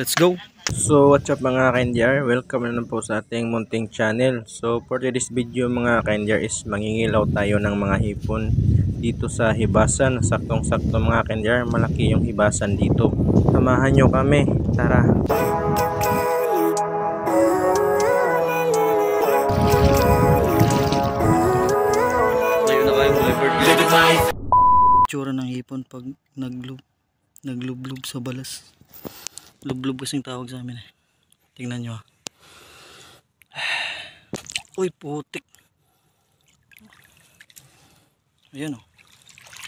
Let's go! So what's up mga ka-NDR? Welcome na naman po sa ating munting channel. So for today's video mga ka-NDR is mangingilaw tayo ng mga hipon dito sa hibasan. Saktong-sakto mga ka-NDR, malaki yung hibasan dito. Samahan nyo kami, tara! Layo na kayo mga bird. Tsura ng hipon pag naglublob sa balas. Lublob kasing tawag sa amin eh. Tingnan nyo ah. Uy, putik. Ayan oh.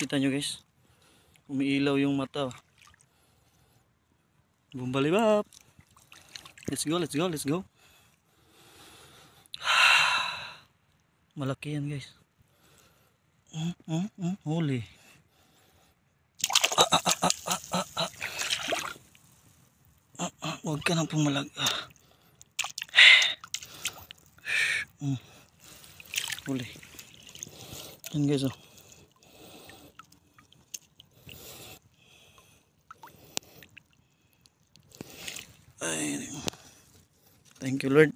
Kita nyo guys. Umiilaw yung mata. Bumbalibap. Let's go, let's go, let's go. Malaki yan guys. Huli. Huwag ka nang pumalag. Huli. Yan guys oh. Ay, thank you Lord.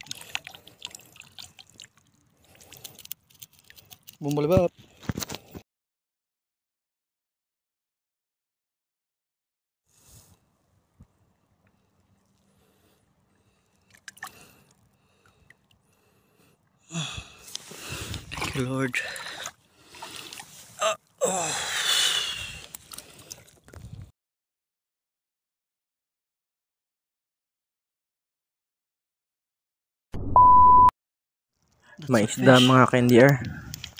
Bumbalibap. Thank you Lord. May isda mga ka-NDR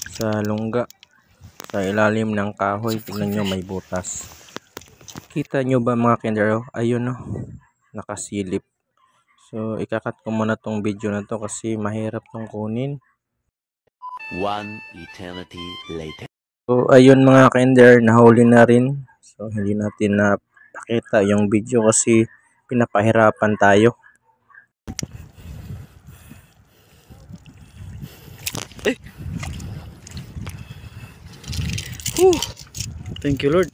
sa lungga, sa ilalim ng kahoy. Tingnan nyo, may butas. Kita nyo ba mga ka-NDR? Ayun oh, nakasilip. So ikakat ko muna tong video na to kasi mahirap tong kunin. One eternity later. So ayun mga ka-NDR, nahuli na rin. So hindi natin na pakita yung video kasi pinapahirapan tayo. Thank you Lord.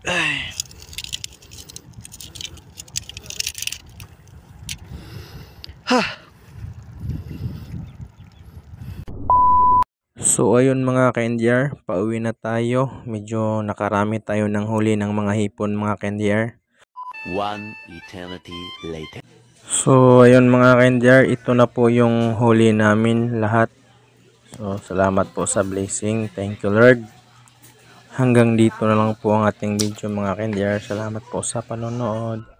Ay. Ha. So ayun mga ka-NDR, pauwi na tayo. Medyo nakarami tayo ng huli ng mga hipon mga ka-NDR. One eternity later. So ayun mga ka-NDR, ito na po yung huli namin lahat. So salamat po sa blessing. Thank you Lord. Hanggang dito na lang po ang ating video mga ka-NDR. Salamat po sa panonood.